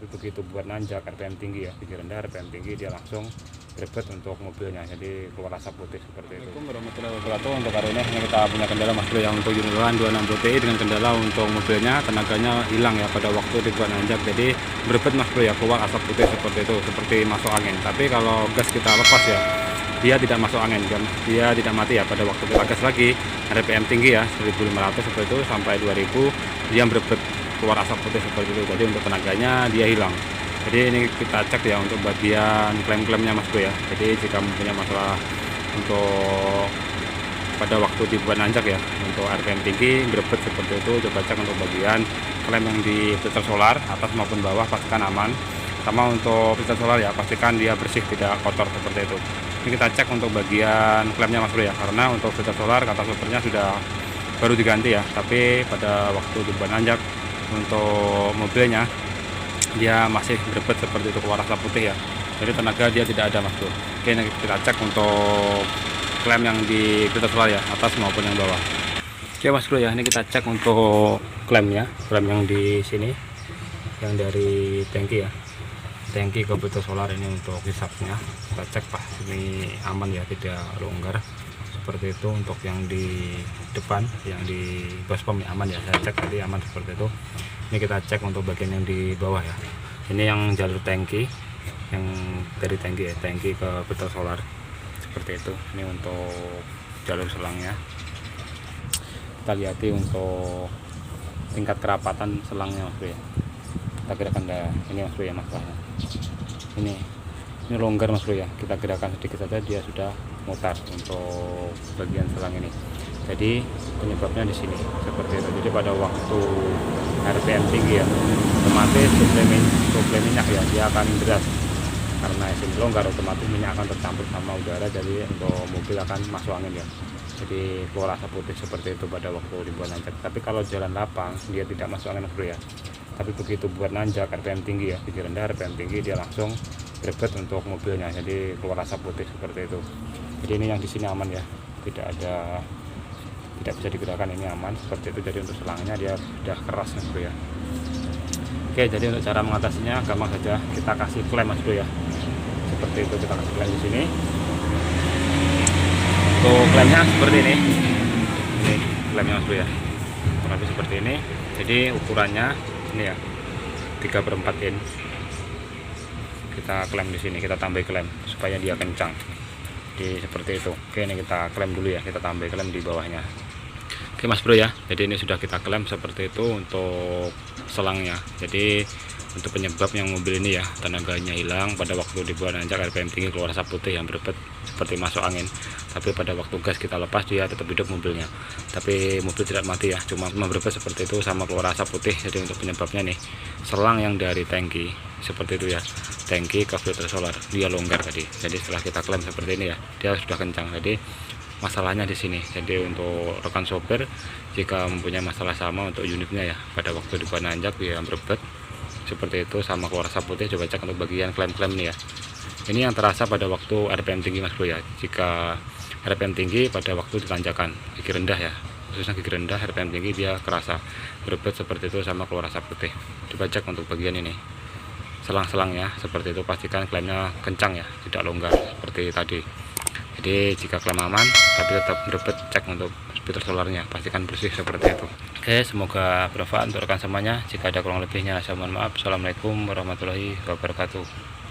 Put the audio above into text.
begitu buat nanjak RPM tinggi ya, tinggi rendah RPM tinggi, dia langsung berbet untuk mobilnya, jadi keluar asap putih seperti itu. Assalamualaikum warahmatullahi wabarakatuh. Untuk hari ini kita punya kendala Mas Bro yang untuk unit 26 TI dengan kendala untuk mobilnya tenaganya hilang ya pada waktu dibuat nanjak, jadi berbet Mas Bro ya, keluar asap putih seperti itu, seperti masuk angin. Tapi kalau gas kita lepas ya, dia tidak masuk angin, dia tidak mati ya. Pada waktu kita gas lagi RPM tinggi ya 1500 seperti itu sampai 2000, dia berbet keluar asap putih seperti itu. Jadi untuk tenaganya dia hilang. Jadi ini kita cek ya untuk bagian klem-klemnya Mas Bro ya. Jadi jika mempunyai masalah untuk pada waktu dibuat nanjak ya, untuk RPM tinggi berbet seperti itu, coba cek untuk bagian klem yang di filter solar atas maupun bawah, pastikan aman. Sama untuk filter solar ya, pastikan dia bersih, tidak kotor seperti itu. Ini kita cek untuk bagian klemnya Mas Bro ya, karena untuk filter solar kata supernya sudah baru diganti ya, tapi pada waktu dibuat nanjak untuk mobilnya dia masih berbet seperti itu, keluar asap putih ya. Jadi tenaga dia tidak ada Mas Bro. Oke, ini kita cek untuk klem yang di filter solar ya, atas maupun yang bawah. Oke Mas Bro ya, ini kita cek untuk klemnya, klem yang di sini yang dari tangki ya, tangki ke filter solar ini untuk hisapnya kita cek Pak, ini aman ya, tidak longgar seperti itu. Untuk yang di depan yang di baskom ya, aman ya, saya cek tadi aman seperti itu. Ini kita cek untuk bagian yang di bawah ya, ini yang jalur tangki, yang dari tangki ya, tangki ke filter solar seperti itu. Ini untuk jalur selangnya, kita lihat untuk tingkat kerapatan selangnya Mas Bro ya. Kita gerakan ini Mas Bro ya, masalahnya ini longgar Mas Bro ya, kita gerakan sedikit saja dia sudah mutar untuk bagian selang ini. Jadi penyebabnya di sini seperti itu. Jadi pada waktu RPM tinggi ya, otomatis suplai minyak ya, dia akan deras karena sini longgar, otomatis minyak akan tercampur sama udara, jadi untuk mobil akan masuk angin ya, jadi keluar asap putih seperti itu pada waktu dibuat nanjak. Tapi kalau jalan lapang dia tidak masuk angin Mas Bro ya, tapi begitu buat nanjak RPM tinggi ya, tinggi rendah RPM tinggi, dia langsung berbet untuk mobilnya, jadi keluar asap putih seperti itu. Jadi ini yang di sini aman ya, tidak bisa digerakkan, ini aman seperti itu. Jadi untuk selangnya dia sudah keras Mas Bro ya. Oke, jadi untuk cara mengatasinya gampang saja, kita kasih klem Mas Bro ya, seperti itu. Kita kasih klem di sini. Untuk klemnya seperti ini klemnya Mas Bro ya, kurang lebih seperti ini. Jadi ukurannya ini ya 3/4 in. Kita klem di sini, kita tambah klem supaya dia kencang. Jadi seperti itu. Oke, ini kita klem dulu ya, kita tambah klem di bawahnya. Oke Mas Bro ya, jadi ini sudah kita klem seperti itu untuk selangnya. Jadi untuk penyebab yang mobil ini ya, tenaganya hilang pada waktu dibuat nanjak RPM tinggi, keluar asap putih yang berbet seperti masuk angin. Tapi pada waktu gas kita lepas dia tetap hidup mobilnya, tapi mobil tidak mati ya, cuma berbet seperti itu sama keluar asap putih. Jadi untuk penyebabnya nih, selang yang dari tangki seperti itu ya, tangki ke filter solar dia longgar tadi. Jadi setelah kita klem seperti ini ya, dia sudah kencang. Jadi masalahnya di sini. Jadi untuk rekan sopir jika mempunyai masalah sama untuk unitnya ya, pada waktu dibuat nanjak dia berbet seperti itu sama keluar asap putih, coba cek untuk bagian klem-klem nih ya. Ini yang terasa pada waktu RPM tinggi Mas Bro ya. Jika RPM tinggi pada waktu ditanjakan, gigi rendah ya, khususnya gigi rendah RPM tinggi dia kerasa berbet seperti itu sama keluar asap putih. Coba cek untuk bagian ini selang-selangnya seperti itu, pastikan klemnya kencang ya, tidak longgar seperti tadi. Jadi jika klem aman tapi tetap berbet, cek untuk filter solarnya, pastikan bersih seperti itu. Oke, semoga bermanfaat untuk rekan semuanya. Jika ada kurang lebihnya saya mohon maaf. Assalamualaikum warahmatullahi wabarakatuh.